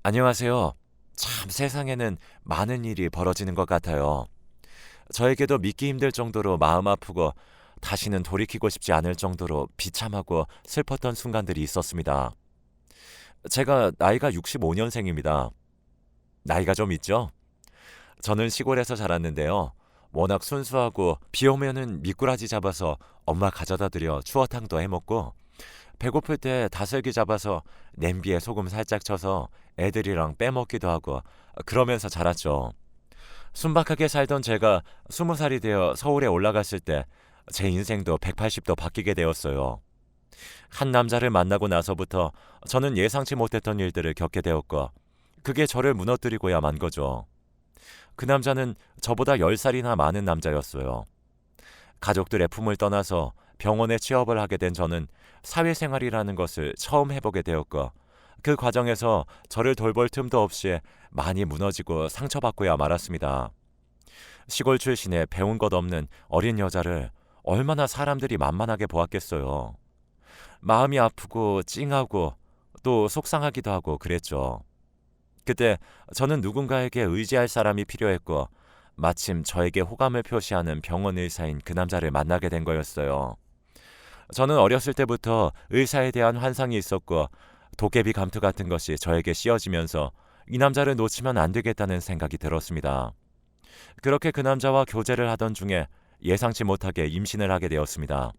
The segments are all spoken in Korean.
안녕하세요. 참 세상에는 많은 일이 벌어지는 것 같아요. 저에게도 믿기 힘들 정도로 마음 아프고 다시는 돌이키고 싶지 않을 정도로 비참하고 슬펐던 순간들이 있었습니다. 제가 나이가 65년생입니다. 나이가 좀 있죠? 저는 시골에서 자랐는데요. 워낙 순수하고 비 오면은 미꾸라지 잡아서 엄마 가져다 드려 추어탕도 해 먹고 배고플 때 다슬기 잡아서 냄비에 소금 살짝 쳐서 애들이랑 빼먹기도 하고 그러면서 자랐죠. 순박하게 살던 제가 20살이 되어 서울에 올라갔을 때 제 인생도 180도 바뀌게 되었어요. 한 남자를 만나고 나서부터 저는 예상치 못했던 일들을 겪게 되었고 그게 저를 무너뜨리고야 만 거죠. 그 남자는 저보다 10살이나 많은 남자였어요. 가족들의 품을 떠나서 병원에 취업을 하게 된 저는 사회생활이라는 것을 처음 해보게 되었고 그 과정에서 저를 돌볼 틈도 없이 많이 무너지고 상처받고야 말았습니다. 시골 출신의 배운 것 없는 어린 여자를 얼마나 사람들이 만만하게 보았겠어요. 마음이 아프고 찡하고 또 속상하기도 하고 그랬죠. 그때 저는 누군가에게 의지할 사람이 필요했고 마침 저에게 호감을 표시하는 병원 의사인 그 남자를 만나게 된 거였어요. 저는 어렸을 때부터 의사에 대한 환상이 있었고 도깨비 감투 같은 것이 저에게 씌워지면서 이 남자를 놓치면 안 되겠다는 생각이 들었습니다. 그렇게 그 남자와 교제를 하던 중에 예상치 못하게 임신을 하게 되었습니다.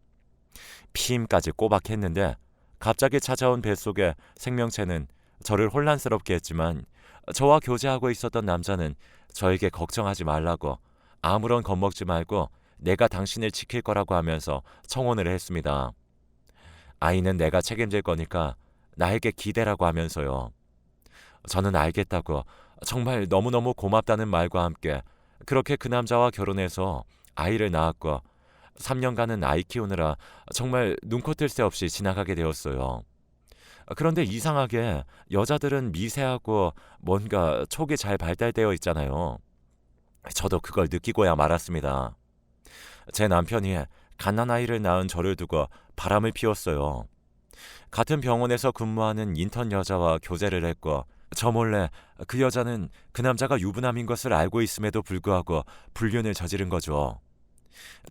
피임까지 꼬박 했는데 갑자기 찾아온 뱃속의 생명체는 저를 혼란스럽게 했지만 저와 교제하고 있었던 남자는 저에게 걱정하지 말라고 아무런 겁먹지 말고 내가 당신을 지킬 거라고 하면서 청혼을 했습니다. 아이는 내가 책임질 거니까 나에게 기대라고 하면서요. 저는 알겠다고 정말 너무너무 고맙다는 말과 함께 그렇게 그 남자와 결혼해서 아이를 낳았고 3년간은 아이 키우느라 정말 눈코 뜰 새 없이 지나가게 되었어요. 그런데 이상하게 여자들은 미세하고 뭔가 촉이 잘 발달되어 있잖아요. 저도 그걸 느끼고야 말았습니다. 제 남편이 갓난아이를 낳은 저를 두고 바람을 피웠어요. 같은 병원에서 근무하는 인턴 여자와 교제를 했고 저 몰래 그 여자는 그 남자가 유부남인 것을 알고 있음에도 불구하고 불륜을 저지른 거죠.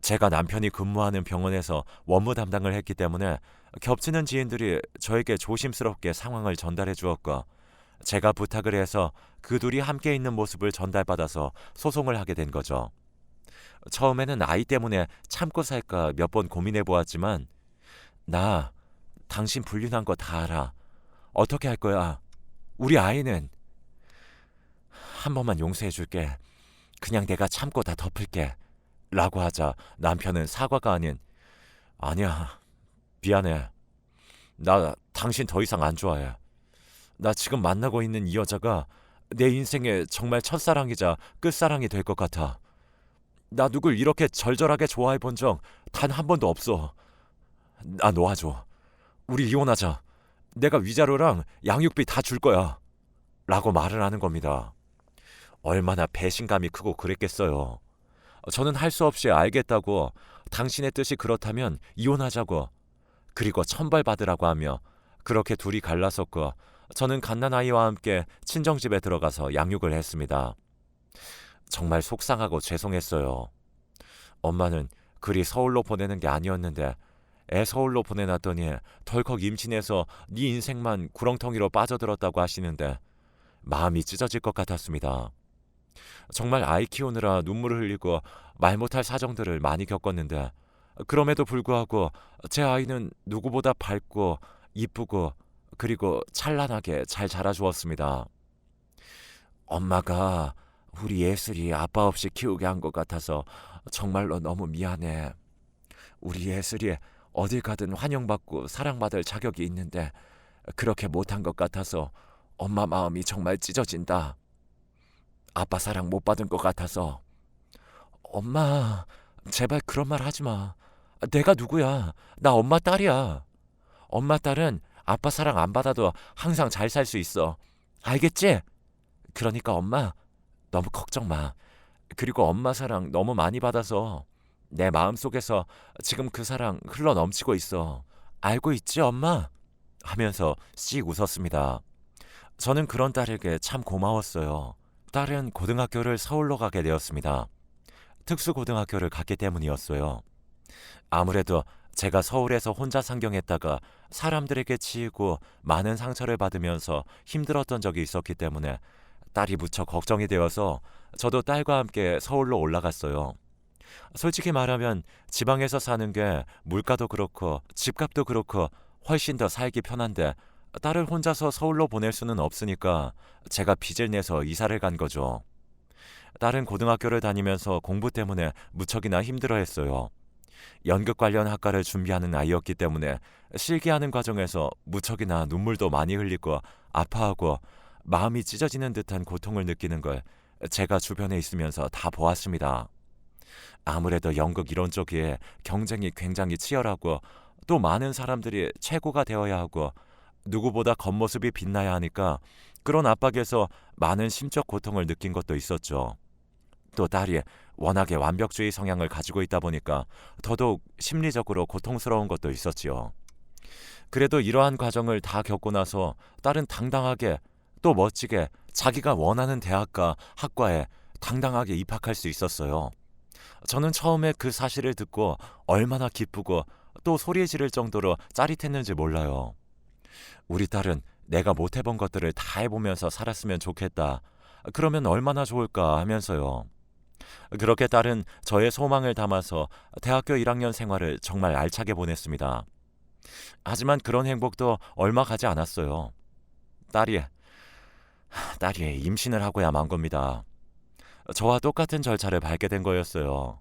제가 남편이 근무하는 병원에서 원무 담당을 했기 때문에 겹치는 지인들이 저에게 조심스럽게 상황을 전달해 주었고 제가 부탁을 해서 그 둘이 함께 있는 모습을 전달받아서 소송을 하게 된 거죠. 처음에는 아이 때문에 참고 살까 몇 번 고민해 보았지만 나 당신 불륜한 거 다 알아. 어떻게 할 거야? 우리 아이는 한 번만 용서해 줄게. 그냥 내가 참고 다 덮을게. 라고 하자 남편은 사과가 아닌 아니야. 미안해. 나 당신 더 이상 안 좋아해. 나 지금 만나고 있는 이 여자가 내 인생의 정말 첫사랑이자 끝사랑이 될 것 같아. 나 누굴 이렇게 절절하게 좋아해 본 적 단 한 번도 없어. 나 놓아줘. 우리 이혼하자. 내가 위자료랑 양육비 다 줄 거야. 라고 말을 하는 겁니다. 얼마나 배신감이 크고 그랬겠어요. 저는 할 수 없이 알겠다고 당신의 뜻이 그렇다면 이혼하자고 그리고 천벌받으라고 하며 그렇게 둘이 갈라섰고 저는 갓난아이와 함께 친정집에 들어가서 양육을 했습니다. 정말 속상하고 죄송했어요. 엄마는 그리 서울로 보내는 게 아니었는데 애 서울로 보내놨더니 덜컥 임신해서 네 인생만 구렁텅이로 빠져들었다고 하시는데 마음이 찢어질 것 같았습니다. 정말 아이 키우느라 눈물을 흘리고 말 못할 사정들을 많이 겪었는데 그럼에도 불구하고 제 아이는 누구보다 밝고 이쁘고 그리고 찬란하게 잘 자라주었습니다. 엄마가 우리 예슬이 아빠 없이 키우게 한 것 같아서 정말로 너무 미안해. 우리 예슬이 어딜 가든 환영받고 사랑받을 자격이 있는데 그렇게 못한 것 같아서 엄마 마음이 정말 찢어진다. 아빠 사랑 못 받은 것 같아서. 엄마, 제발 그런 말 하지 마. 내가 누구야? 나 엄마 딸이야. 엄마 딸은 아빠 사랑 안 받아도 항상 잘 살 수 있어. 알겠지? 그러니까 엄마, 너무 걱정 마. 그리고 엄마 사랑 너무 많이 받아서 내 마음속에서 지금 그 사랑 흘러 넘치고 있어. 알고 있지, 엄마? 하면서 씩 웃었습니다. 저는 그런 딸에게 참 고마웠어요. 딸은 고등학교를 서울로 가게 되었습니다. 특수고등학교를 갔기 때문이었어요. 아무래도 제가 서울에서 혼자 상경했다가 사람들에게 치이고 많은 상처를 받으면서 힘들었던 적이 있었기 때문에 딸이 무척 걱정이 되어서 저도 딸과 함께 서울로 올라갔어요. 솔직히 말하면 지방에서 사는 게 물가도 그렇고 집값도 그렇고 훨씬 더 살기 편한데 딸을 혼자서 서울로 보낼 수는 없으니까 제가 빚을 내서 이사를 간 거죠. 딸은 고등학교를 다니면서 공부 때문에 무척이나 힘들어했어요. 연극 관련 학과를 준비하는 아이였기 때문에 실기하는 과정에서 무척이나 눈물도 많이 흘리고 아파하고 마음이 찢어지는 듯한 고통을 느끼는 걸 제가 주변에 있으면서 다 보았습니다. 아무래도 연극 이론 쪽에 경쟁이 굉장히 치열하고 또 많은 사람들이 최고가 되어야 하고 누구보다 겉모습이 빛나야 하니까 그런 압박에서 많은 심적 고통을 느낀 것도 있었죠. 또 딸이 워낙에 완벽주의 성향을 가지고 있다 보니까 더더욱 심리적으로 고통스러운 것도 있었지요. 그래도 이러한 과정을 다 겪고 나서 딸은 당당하게 또 멋지게 자기가 원하는 대학과 학과에 당당하게 입학할 수 있었어요. 저는 처음에 그 사실을 듣고 얼마나 기쁘고 또 소리 지를 정도로 짜릿했는지 몰라요. 우리 딸은 내가 못 해본 것들을 다 해보면서 살았으면 좋겠다. 그러면 얼마나 좋을까 하면서요. 그렇게 딸은 저의 소망을 담아서 대학교 1학년 생활을 정말 알차게 보냈습니다. 하지만 그런 행복도 얼마 가지 않았어요. 딸이 딸이 임신을 하고야 만 겁니다. 저와 똑같은 절차를 밟게 된 거였어요.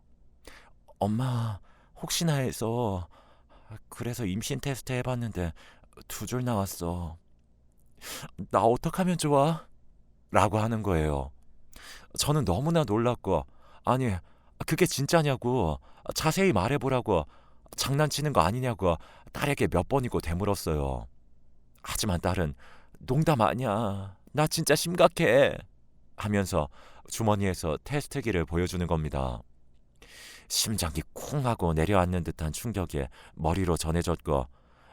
엄마, 혹시나 해서 그래서 임신 테스트 해봤는데 2줄 나왔어. 나 어떡하면 좋아? 라고 하는 거예요. 저는 너무나 놀랐고 아니 그게 진짜냐고 자세히 말해보라고 장난치는 거 아니냐고 딸에게 몇 번이고 되물었어요. 하지만 딸은 농담 아니야. 나 진짜 심각해. 하면서 주머니에서 테스트기를 보여주는 겁니다. 심장이 쿵 하고 내려앉는 듯한 충격에 머리로 전해졌고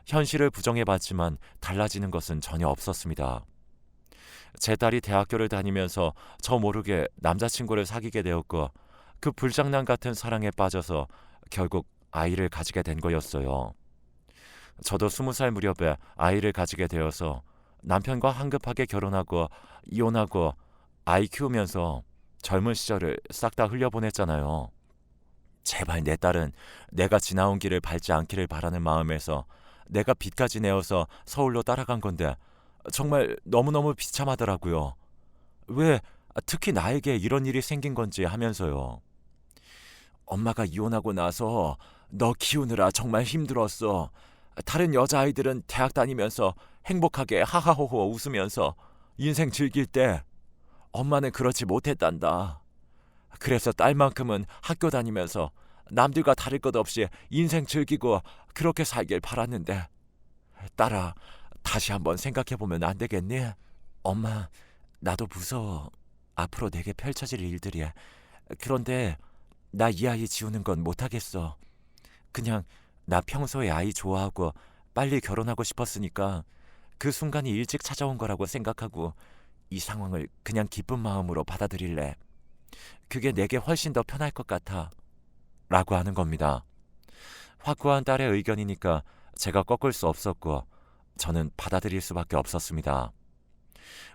현실을 부정해봤지만 달라지는 것은 전혀 없었습니다. 제 딸이 대학교를 다니면서 저 모르게 남자친구를 사귀게 되었고 그 불장난 같은 사랑에 빠져서 결국 아이를 가지게 된 거였어요. 저도 20살 무렵에 아이를 가지게 되어서 남편과 한급하게 결혼하고 이혼하고 아이 키우면서 젊은 시절을 싹 다 흘려보냈잖아요. 제발 내 딸은 내가 지나온 길을 밟지 않기를 바라는 마음에서 내가 빚까지 내어서 서울로 따라간 건데 정말 너무너무 비참하더라고요. 왜 특히 나에게 이런 일이 생긴 건지 하면서요. 엄마가 이혼하고 나서 너 키우느라 정말 힘들었어. 다른 여자아이들은 대학 다니면서 행복하게 하하호호 웃으면서 인생 즐길 때 엄마는 그렇지 못했단다. 그래서 딸만큼은 학교 다니면서 남들과 다를 것 없이 인생 즐기고 그렇게 살길 바랐는데 딸아, 다시 한번 생각해보면 안 되겠니? 엄마, 나도 무서워. 앞으로 내게 펼쳐질 일들이. 그런데 나 이 아이 지우는 건 못하겠어. 그냥 나 평소에 아이 좋아하고 빨리 결혼하고 싶었으니까 그 순간이 일찍 찾아온 거라고 생각하고 이 상황을 그냥 기쁜 마음으로 받아들일래. 그게 내게 훨씬 더 편할 것 같아. 라고 하는 겁니다. 확고한 딸의 의견이니까 제가 꺾을 수 없었고 저는 받아들일 수밖에 없었습니다.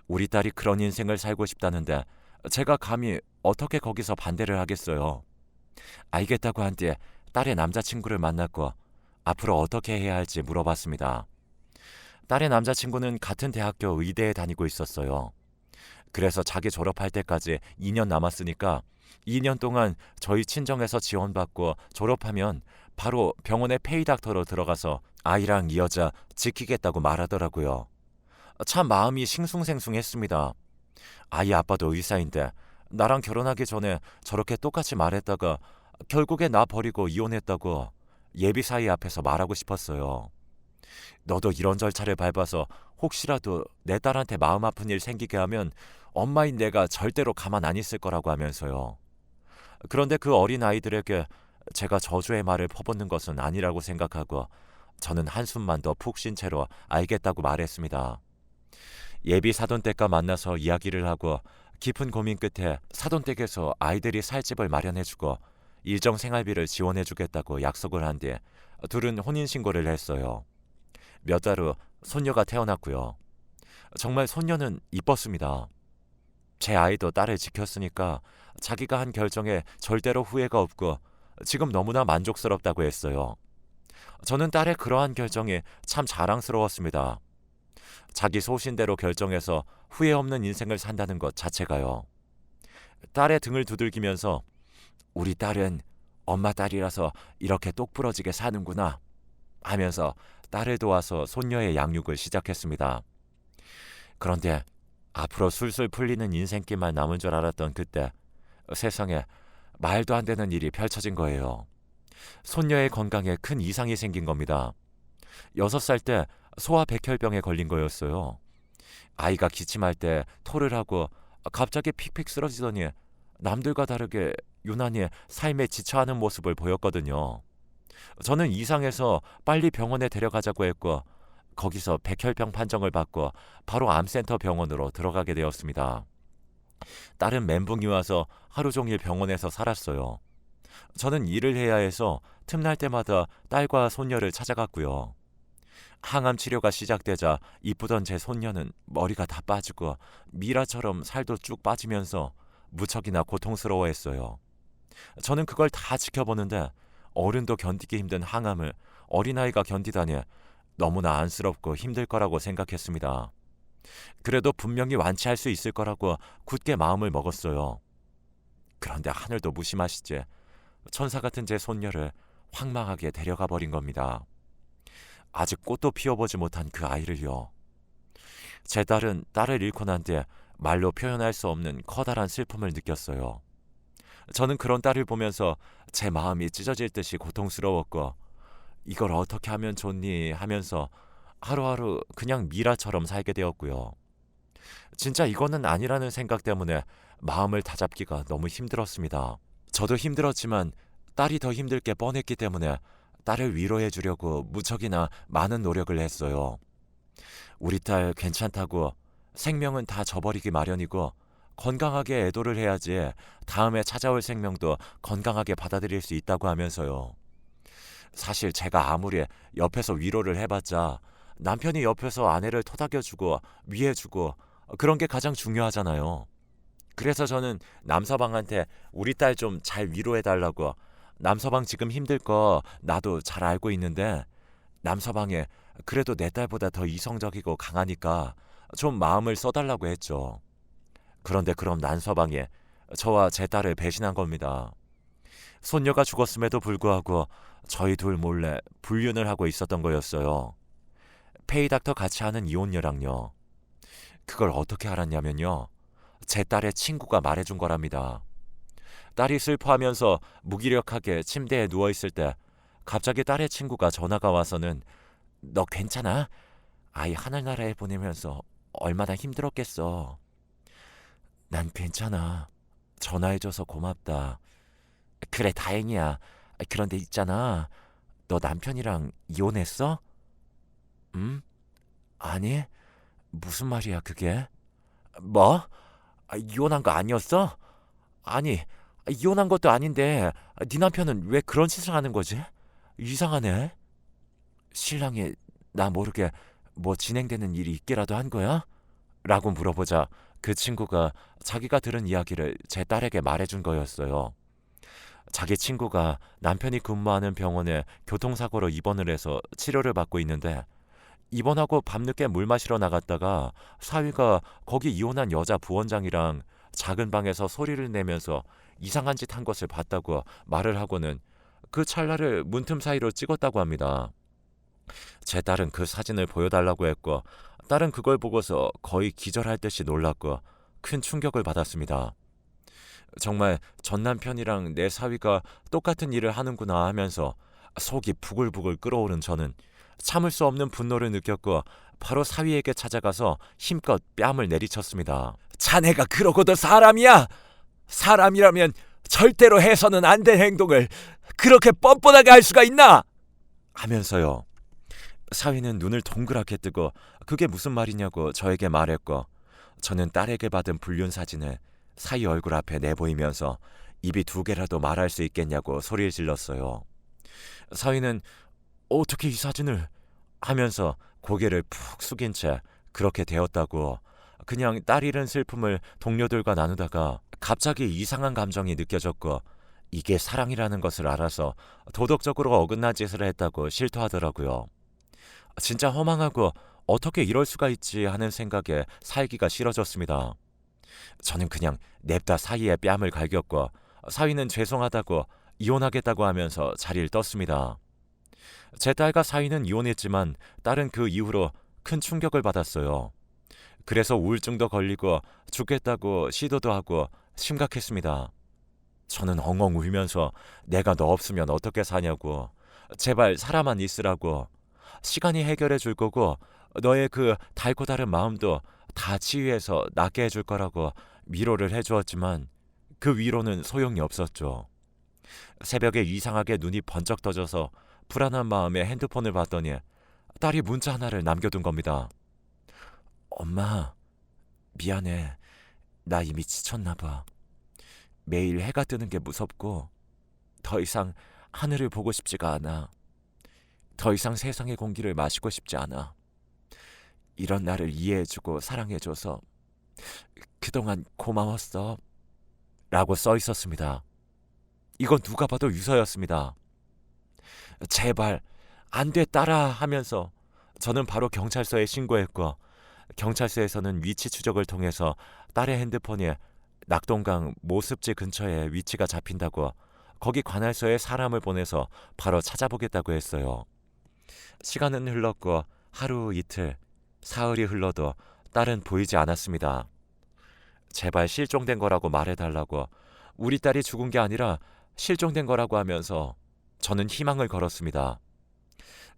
우리 딸이 그런 인생을 살고 싶다는데 제가 감히 어떻게 거기서 반대를 하겠어요. 알겠다고 한 뒤에 딸의 남자친구를 만났고 앞으로 어떻게 해야 할지 물어봤습니다. 딸의 남자친구는 같은 대학교 의대에 다니고 있었어요. 그래서 자기 졸업할 때까지 2년 남았으니까 2년 동안 저희 친정에서 지원받고 졸업하면 바로 병원에 페이닥터로 들어가서 아이랑 이 여자 지키겠다고 말하더라고요. 참 마음이 싱숭생숭했습니다. 아이 아빠도 의사인데 나랑 결혼하기 전에 저렇게 똑같이 말했다가 결국에 나 버리고 이혼했다고 예비 사이 앞에서 말하고 싶었어요. 너도 이런 절차를 밟아서 혹시라도 내 딸한테 마음 아픈 일 생기게 하면 엄마인 내가 절대로 가만 안 있을 거라고 하면서요. 그런데 그 어린 아이들에게 제가 저주의 말을 퍼붓는 것은 아니라고 생각하고 저는 한숨만 더 푹 쉰 채로 알겠다고 말했습니다. 예비 사돈댁과 만나서 이야기를 하고 깊은 고민 끝에 사돈댁에서 아이들이 살 집을 마련해주고 일정 생활비를 지원해주겠다고 약속을 한 뒤 둘은 혼인신고를 했어요. 몇 달 후 손녀가 태어났고요. 정말 손녀는 이뻤습니다. 제 아이도 딸을 지켰으니까 자기가 한 결정에 절대로 후회가 없고 지금 너무나 만족스럽다고 했어요. 저는 딸의 그러한 결정이 참 자랑스러웠습니다. 자기 소신대로 결정해서 후회 없는 인생을 산다는 것 자체가요. 딸의 등을 두들기면서 우리 딸은 엄마 딸이라서 이렇게 똑부러지게 사는구나 하면서 딸을 도와서 손녀의 양육을 시작했습니다. 그런데 앞으로 술술 풀리는 인생길만 남은 줄 알았던 그때 세상에 말도 안 되는 일이 펼쳐진 거예요. 손녀의 건강에 큰 이상이 생긴 겁니다. 6살 때 소아백혈병에 걸린 거였어요. 아이가 기침할 때 토를 하고 갑자기 픽픽 쓰러지더니 남들과 다르게 유난히 삶에 지쳐하는 모습을 보였거든요. 저는 이상해서 빨리 병원에 데려가자고 했고 거기서 백혈병 판정을 받고 바로 암센터 병원으로 들어가게 되었습니다. 딸은 멘붕이 와서 하루 종일 병원에서 살았어요. 저는 일을 해야 해서 틈날 때마다 딸과 손녀를 찾아갔고요. 항암 치료가 시작되자 이쁘던 제 손녀는 머리가 다 빠지고 미라처럼 살도 쭉 빠지면서 무척이나 고통스러워했어요. 저는 그걸 다 지켜보는데 어른도 견디기 힘든 항암을 어린아이가 견디다니 너무나 안쓰럽고 힘들 거라고 생각했습니다. 그래도 분명히 완치할 수 있을 거라고 굳게 마음을 먹었어요. 그런데 하늘도 무심하시지 천사 같은 제 손녀를 황망하게 데려가 버린 겁니다. 아직 꽃도 피워보지 못한 그 아이를요. 제 딸은 딸을 잃고 난 뒤에 말로 표현할 수 없는 커다란 슬픔을 느꼈어요. 저는 그런 딸을 보면서 제 마음이 찢어질 듯이 고통스러웠고 이걸 어떻게 하면 좋니 하면서 하루하루 그냥 미라처럼 살게 되었고요. 진짜 이거는 아니라는 생각 때문에 마음을 다잡기가 너무 힘들었습니다. 저도 힘들었지만 딸이 더 힘들 게 뻔했기 때문에 딸을 위로해 주려고 무척이나 많은 노력을 했어요. 우리 딸 괜찮다고 생명은 다 저버리기 마련이고 건강하게 애도를 해야지 다음에 찾아올 생명도 건강하게 받아들일 수 있다고 하면서요. 사실 제가 아무리 옆에서 위로를 해봤자 남편이 옆에서 아내를 토닥여주고 위해주고 그런 게 가장 중요하잖아요. 그래서 저는 남서방한테 우리 딸 좀 잘 위로해달라고 남서방 지금 힘들 거 나도 잘 알고 있는데 남서방에 그래도 내 딸보다 더 이성적이고 강하니까 좀 마음을 써달라고 했죠. 그런데 그럼 난서방이 저와 제 딸을 배신한 겁니다. 손녀가 죽었음에도 불구하고 저희 둘 몰래 불륜을 하고 있었던 거였어요. 페이닥터 같이 하는 이혼녀랑요. 그걸 어떻게 알았냐면요. 제 딸의 친구가 말해준 거랍니다. 딸이 슬퍼하면서 무기력하게 침대에 누워있을 때 갑자기 딸의 친구가 전화가 와서는 너 괜찮아? 아이 하늘나라에 보내면서 얼마나 힘들었겠어. 난 괜찮아. 전화해줘서 고맙다. 그래 다행이야. 그런데 있잖아. 너 남편이랑 이혼했어? 아니. 무슨 말이야 그게? 뭐? 이혼한 거 아니었어? 아니 이혼한 것도 아닌데 네 남편은 왜 그런 짓을 하는 거지? 이상하네. 신랑이 나 모르게 뭐 진행되는 일이 있기라도 한 거야? 라고 물어보자 그 친구가 자기가 들은 이야기를 제 딸에게 말해준 거였어요. 자기 친구가 남편이 근무하는 병원에 교통사고로 입원을 해서 치료를 받고 있는데 입원하고 밤늦게 물 마시러 나갔다가 사위가 거기 이혼한 여자 부원장이랑 작은 방에서 소리를 내면서 이상한 짓 한 것을 봤다고 말을 하고는 그 찰나를 문틈 사이로 찍었다고 합니다. 제 딸은 그 사진을 보여달라고 했고 딸은 그걸 보고서 거의 기절할 듯이 놀랐고 큰 충격을 받았습니다. 정말 전 남편이랑 내 사위가 똑같은 일을 하는구나 하면서 속이 부글부글 끓어오른 저는 참을 수 없는 분노를 느꼈고 바로 사위에게 찾아가서 힘껏 뺨을 내리쳤습니다. 자네가 그러고도 사람이야? 사람이라면 절대로 해서는 안 될 행동을 그렇게 뻔뻔하게 할 수가 있나? 하면서요. 사위는 눈을 동그랗게 뜨고 그게 무슨 말이냐고 저에게 말했고, 저는 딸에게 받은 불륜 사진을 사위 얼굴 앞에 내보이면서 입이 두 개라도 말할 수 있겠냐고 소리를 질렀어요. 사위는 어떻게 이 사진을 하면서 고개를 푹 숙인 채 그렇게 되었다고, 그냥 딸 잃은 슬픔을 동료들과 나누다가 갑자기 이상한 감정이 느껴졌고 이게 사랑이라는 것을 알아서 도덕적으로 어긋난 짓을 했다고 실토하더라고요. 진짜 허망하고 어떻게 이럴 수가 있지 하는 생각에 살기가 싫어졌습니다. 저는 그냥 냅다 사위의 뺨을 갈겼고, 사위는 죄송하다고 이혼하겠다고 하면서 자리를 떴습니다. 제 딸과 사위는 이혼했지만 딸은 그 이후로 큰 충격을 받았어요. 그래서 우울증도 걸리고 죽겠다고 시도도 하고 심각했습니다. 저는 엉엉 울면서 내가 너 없으면 어떻게 사냐고, 제발 살아만 있으라고, 시간이 해결해 줄 거고 너의 그 달고 다른 마음도 다 치유해서 낫게 해줄 거라고 위로를 해주었지만 그 위로는 소용이 없었죠. 새벽에 이상하게 눈이 번쩍 떠져서 불안한 마음에 핸드폰을 봤더니 딸이 문자 하나를 남겨둔 겁니다. 엄마, 미안해. 나 이미 지쳤나 봐. 매일 해가 뜨는 게 무섭고 더 이상 하늘을 보고 싶지가 않아. 더 이상 세상의 공기를 마시고 싶지 않아. 이런 나를 이해해주고 사랑해줘서 그동안 고마웠어. 라고 써 있었습니다. 이건 누가 봐도 유서였습니다. 제발 안 돼 딸아 하면서 저는 바로 경찰서에 신고했고, 경찰서에서는 위치 추적을 통해서 딸의 핸드폰에 낙동강 모습지 근처에 위치가 잡힌다고 거기 관할서에 사람을 보내서 바로 찾아보겠다고 했어요. 시간은 흘렀고 하루 이틀 사흘이 흘러도 딸은 보이지 않았습니다. 제발 실종된 거라고 말해달라고, 우리 딸이 죽은 게 아니라 실종된 거라고 하면서 저는 희망을 걸었습니다.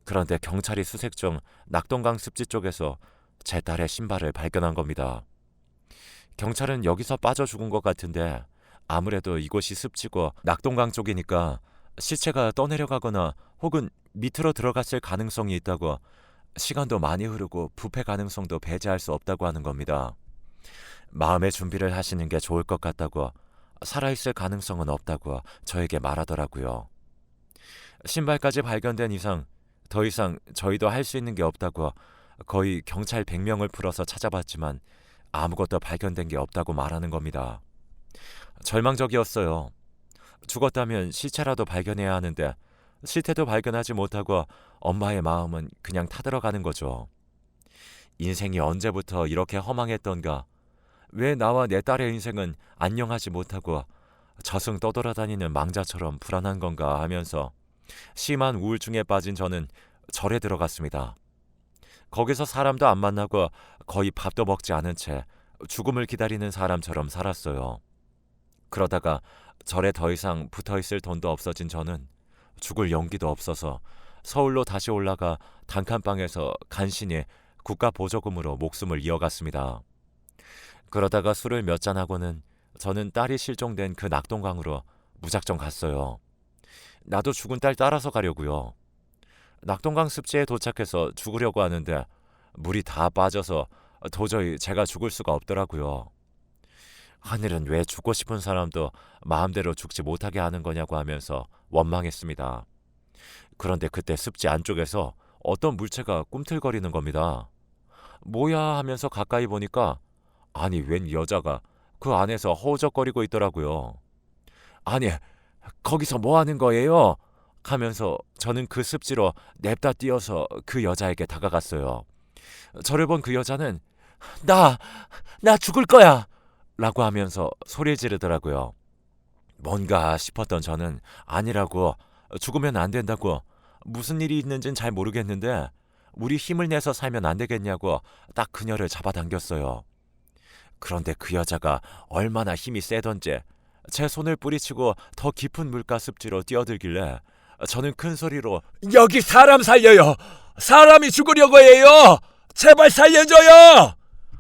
그런데 경찰이 수색 중 낙동강 습지 쪽에서 제 딸의 신발을 발견한 겁니다. 경찰은 여기서 빠져 죽은 것 같은데 아무래도 이곳이 습지고 낙동강 쪽이니까 시체가 떠내려가거나 혹은 밑으로 들어갔을 가능성이 있다고, 시간도 많이 흐르고 부패 가능성도 배제할 수 없다고 하는 겁니다. 마음의 준비를 하시는 게 좋을 것 같다고, 살아있을 가능성은 없다고 저에게 말하더라고요. 신발까지 발견된 이상 더 이상 저희도 할 수 있는 게 없다고 거의 경찰 100명을 풀어서 찾아봤지만 아무것도 발견된 게 없다고 말하는 겁니다. 절망적이었어요. 죽었다면 시체라도 발견해야 하는데 실태도 발견하지 못하고 엄마의 마음은 그냥 타들어가는 거죠. 인생이 언제부터 이렇게 허망했던가, 왜 나와 내 딸의 인생은 안녕하지 못하고 저승 떠돌아다니는 망자처럼 불안한 건가 하면서 심한 우울증에 빠진 저는 절에 들어갔습니다. 거기서 사람도 안 만나고 거의 밥도 먹지 않은 채 죽음을 기다리는 사람처럼 살았어요. 그러다가 절에 더 이상 붙어있을 돈도 없어진 저는 죽을 용기도 없어서 서울로 다시 올라가 단칸방에서 간신히 국가 보조금으로 목숨을 이어갔습니다. 그러다가 술을 몇 잔하고는 저는 딸이 실종된 그 낙동강으로 무작정 갔어요. 나도 죽은 딸 따라서 가려고요. 낙동강 습지에 도착해서 죽으려고 하는데 물이 다 빠져서 도저히 제가 죽을 수가 없더라고요. 하늘은 왜 죽고 싶은 사람도 마음대로 죽지 못하게 하는 거냐고 하면서 원망했습니다. 그런데 그때 습지 안쪽에서 어떤 물체가 꿈틀거리는 겁니다. 뭐야 하면서 가까이 보니까 아니 웬 여자가 그 안에서 허우적거리고 있더라고요. 아니 거기서 뭐 하는 거예요? 하면서 저는 그 습지로 냅다 뛰어서 그 여자에게 다가갔어요. 저를 본 그 여자는 나 죽을 거야! 라고 하면서 소리 지르더라고요. 뭔가 싶었던 저는 아니라고, 죽으면 안 된다고, 무슨 일이 있는지는 잘 모르겠는데 우리 힘을 내서 살면 안 되겠냐고 딱 그녀를 잡아당겼어요. 그런데 그 여자가 얼마나 힘이 세던지 제 손을 뿌리치고 더 깊은 물가 습지로 뛰어들길래 저는 큰 소리로 여기 사람 살려요. 사람이 죽으려고 해요. 제발 살려줘요.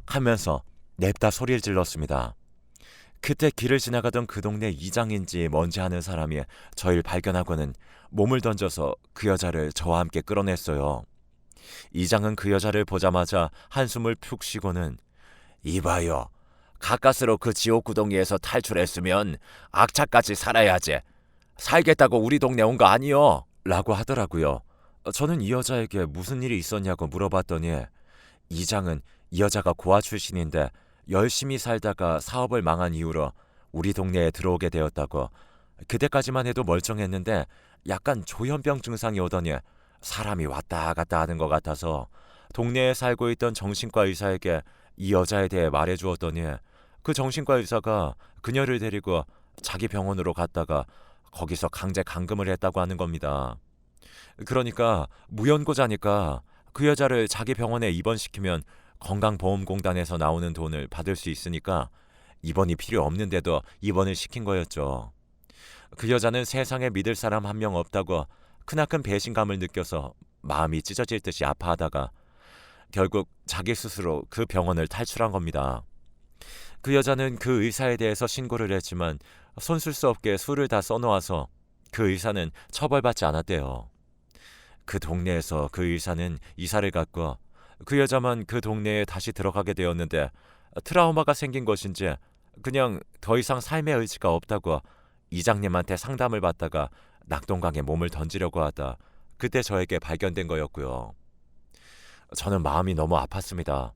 하면서 냅다 소리를 질렀습니다. 그때 길을 지나가던 그 동네 이장인지 뭔지 아는 사람이 저희를 발견하고는 몸을 던져서 그 여자를 저와 함께 끌어냈어요. 이장은 그 여자를 보자마자 한숨을 푹 쉬고는 이봐요. 가까스로 그 지옥 구덩이에서 탈출했으면 악착같이 살아야지. 살겠다고 우리 동네 온 거 아니요? 라고 하더라고요. 저는 이 여자에게 무슨 일이 있었냐고 물어봤더니 이장은 이 여자가 고아 출신인데 열심히 살다가 사업을 망한 이후로 우리 동네에 들어오게 되었다고, 그때까지만 해도 멀쩡했는데 약간 조현병 증상이 오더니 사람이 왔다 갔다 하는 것 같아서 동네에 살고 있던 정신과 의사에게 이 여자에 대해 말해주었더니 그 정신과 의사가 그녀를 데리고 자기 병원으로 갔다가 거기서 강제 감금을 했다고 하는 겁니다. 그러니까 무연고자니까 그 여자를 자기 병원에 입원시키면 건강보험공단에서 나오는 돈을 받을 수 있으니까 입원이 필요 없는데도 입원을 시킨 거였죠. 그 여자는 세상에 믿을 사람 한 명 없다고 크나큰 배신감을 느껴서 마음이 찢어질 듯이 아파하다가 결국 자기 스스로 그 병원을 탈출한 겁니다. 그 여자는 그 의사에 대해서 신고를 했지만 손쓸 수 없게 술을 다 써놓아서 그 의사는 처벌받지 않았대요. 그 동네에서 그 의사는 이사를 갔고 그 여자만 그 동네에 다시 들어가게 되었는데 트라우마가 생긴 것인지 그냥 더 이상 삶의 의지가 없다고 이장님한테 상담을 받다가 낙동강에 몸을 던지려고 하다 그때 저에게 발견된 거였고요. 저는 마음이 너무 아팠습니다.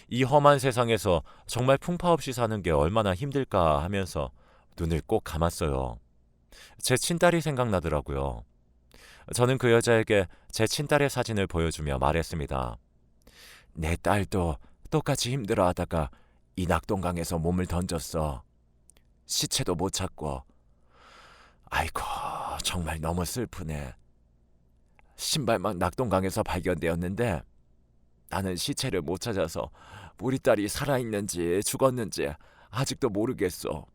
이 험한 세상에서 정말 풍파 없이 사는 게 얼마나 힘들까 하면서 눈을 꼭 감았어요. 제 친딸이 생각나더라고요. 저는 그 여자에게 제 친딸의 사진을 보여주며 말했습니다. 내 딸도 똑같이 힘들어하다가 이 낙동강에서 몸을 던졌어. 시체도 못 찾고. 아이고, 정말 너무 슬프네. 신발만 낙동강에서 발견되었는데 나는 시체를 못 찾아서 우리 딸이 살아있는지 죽었는지 아직도 모르겠어.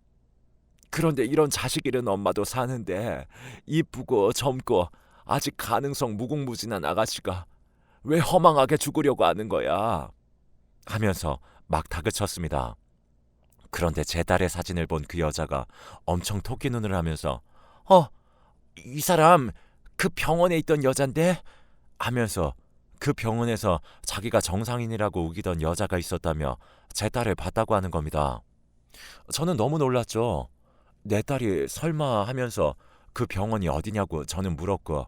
그런데 이런 자식 잃은 엄마도 사는데 이쁘고 젊고 아직 가능성 무궁무진한 아가씨가 왜 허망하게 죽으려고 하는 거야? 하면서 막 다그쳤습니다. 그런데 제 딸의 사진을 본 그 여자가 엄청 토끼 눈을 하면서 이 사람 그 병원에 있던 여잔데? 하면서 그 병원에서 자기가 정상인이라고 우기던 여자가 있었다며 제 딸을 봤다고 하는 겁니다. 저는 너무 놀랐죠. 내 딸이 설마 하면서 그 병원이 어디냐고 저는 물었고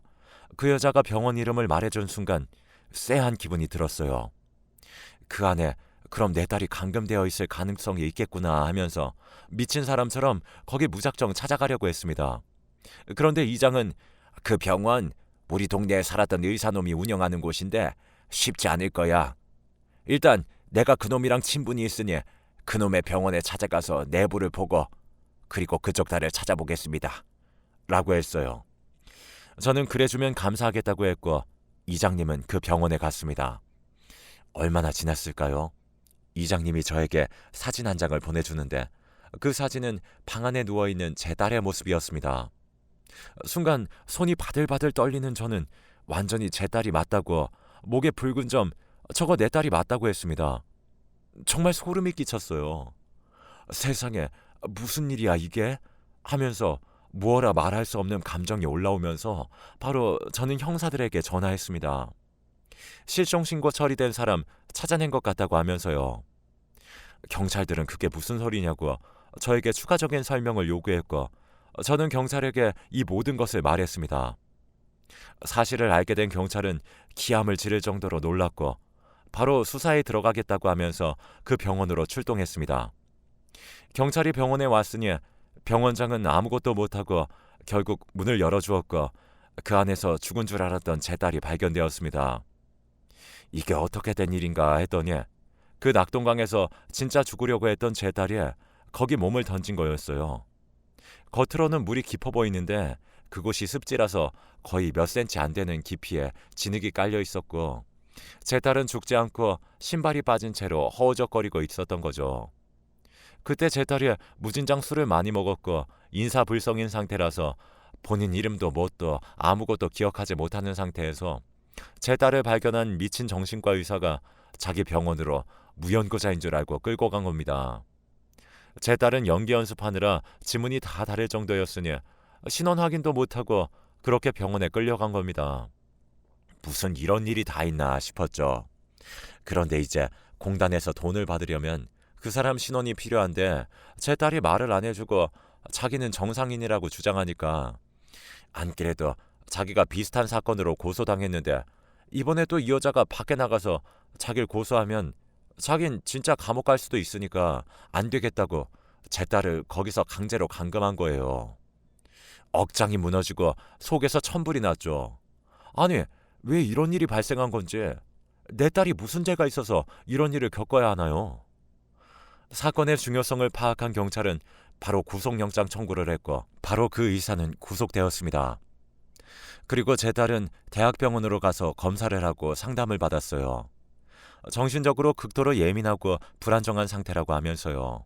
그 여자가 병원 이름을 말해준 순간 쎄한 기분이 들었어요. 그 안에 그럼 내 딸이 감금되어 있을 가능성이 있겠구나 하면서 미친 사람처럼 거기 무작정 찾아가려고 했습니다. 그런데 이장은 그 병원 우리 동네에 살았던 의사놈이 운영하는 곳인데 쉽지 않을 거야. 일단 내가 그놈이랑 친분이 있으니 그놈의 병원에 찾아가서 내부를 보고 그리고 그쪽 딸을 찾아보겠습니다. 라고 했어요. 저는 그래주면 감사하겠다고 했고 이장님은 그 병원에 갔습니다. 얼마나 지났을까요? 이장님이 저에게 사진 한 장을 보내주는데 그 사진은 방 안에 누워있는 제 딸의 모습이었습니다. 순간 손이 바들바들 떨리는 저는 완전히 제 딸이 맞다고 목에 붉은 점 저거 내 딸이 맞다고 했습니다. 정말 소름이 끼쳤어요. 세상에 무슨 일이야 이게? 하면서 무어라 말할 수 없는 감정이 올라오면서 바로 저는 형사들에게 전화했습니다. 실종신고 처리된 사람 찾아낸 것 같다고 하면서요. 경찰들은 그게 무슨 소리냐고 저에게 추가적인 설명을 요구했고 저는 경찰에게 이 모든 것을 말했습니다. 사실을 알게 된 경찰은 기함을 지를 정도로 놀랐고 바로 수사에 들어가겠다고 하면서 그 병원으로 출동했습니다. 경찰이 병원에 왔으니 병원장은 아무것도 못하고 결국 문을 열어주었고 그 안에서 죽은 줄 알았던 제 딸이 발견되었습니다. 이게 어떻게 된 일인가 했더니 그 낙동강에서 진짜 죽으려고 했던 제 딸이 거기 몸을 던진 거였어요. 겉으로는 물이 깊어 보이는데 그곳이 습지라서 거의 몇 센치 안 되는 깊이에 진흙이 깔려 있었고 제 딸은 죽지 않고 신발이 빠진 채로 허우적거리고 있었던 거죠. 그때 제 딸이 무진장 술을 많이 먹었고 인사불성인 상태라서 본인 이름도 뭣도 아무것도 기억하지 못하는 상태에서 제 딸을 발견한 미친 정신과 의사가 자기 병원으로 무연고자인 줄 알고 끌고 간 겁니다. 제 딸은 연기 연습하느라 지문이 다 다를 정도였으니 신원 확인도 못하고 그렇게 병원에 끌려간 겁니다. 무슨 이런 일이 다 있나 싶었죠. 그런데 이제 공단에서 돈을 받으려면 그 사람 신원이 필요한데 제 딸이 말을 안 해주고 자기는 정상인이라고 주장하니까 안 그래도 자기가 비슷한 사건으로 고소당했는데 이번에 또 이 여자가 밖에 나가서 자기를 고소하면 자긴 진짜 감옥 갈 수도 있으니까 안 되겠다고 제 딸을 거기서 강제로 감금한 거예요. 억장이 무너지고 속에서 천불이 났죠. 아니, 왜 이런 일이 발생한 건지, 내 딸이 무슨 죄가 있어서 이런 일을 겪어야 하나요? 사건의 중요성을 파악한 경찰은 바로 구속영장 청구를 했고 바로 그 의사는 구속되었습니다. 그리고 제 딸은 대학병원으로 가서 검사를 하고 상담을 받았어요. 정신적으로 극도로 예민하고 불안정한 상태라고 하면서요.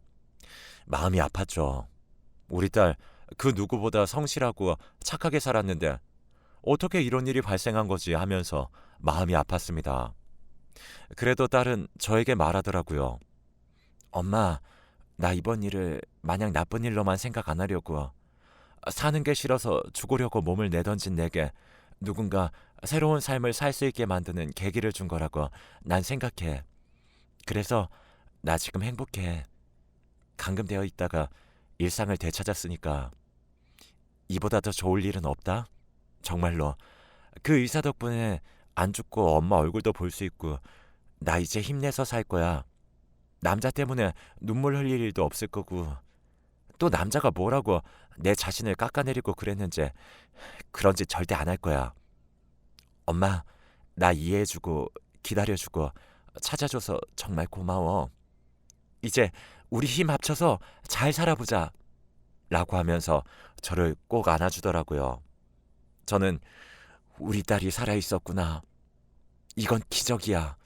마음이 아팠죠. 우리 딸 그 누구보다 성실하고 착하게 살았는데 어떻게 이런 일이 발생한 거지 하면서 마음이 아팠습니다. 그래도 딸은 저에게 말하더라고요. 엄마, 나 이번 일을 마냥 나쁜 일로만 생각 안 하려고 사는 게 싫어서 죽으려고 몸을 내던진 내게 누군가 새로운 삶을 살 수 있게 만드는 계기를 준 거라고 난 생각해. 그래서 나 지금 행복해. 감금되어 있다가 일상을 되찾았으니까 이보다 더 좋을 일은 없다. 정말로 그 의사 덕분에 안 죽고 엄마 얼굴도 볼 수 있고 나 이제 힘내서 살 거야. 남자 때문에 눈물 흘릴 일도 없을 거고 또 남자가 뭐라고 내 자신을 깎아내리고 그랬는지 그런 짓 절대 안 할 거야. 엄마, 나 이해해주고 기다려주고 찾아줘서 정말 고마워. 이제 우리 힘 합쳐서 잘 살아보자. 라고 하면서 저를 꼭 안아주더라고요. 저는 우리 딸이 살아있었구나. 이건 기적이야.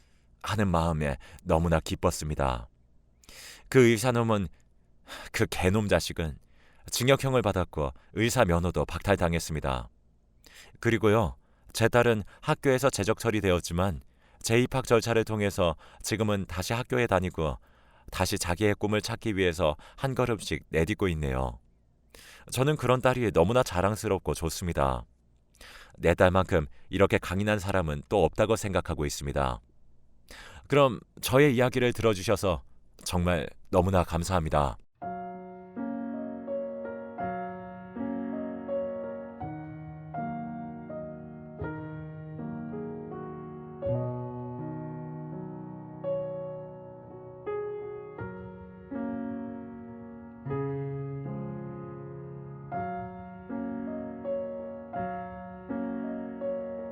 하는 마음에 너무나 기뻤습니다. 그 의사놈은 그 개놈 자식은 징역형을 받았고 의사 면허도 박탈당했습니다. 그리고요, 제 딸은 학교에서 재적 처리되었지만 재입학 절차를 통해서 지금은 다시 학교에 다니고 다시 자기의 꿈을 찾기 위해서 한 걸음씩 내딛고 있네요. 저는 그런 딸이 너무나 자랑스럽고 좋습니다. 내 딸만큼 이렇게 강인한 사람은 또 없다고 생각하고 있습니다. 그럼 저의 이야기를 들어주셔서 정말 너무나 감사합니다.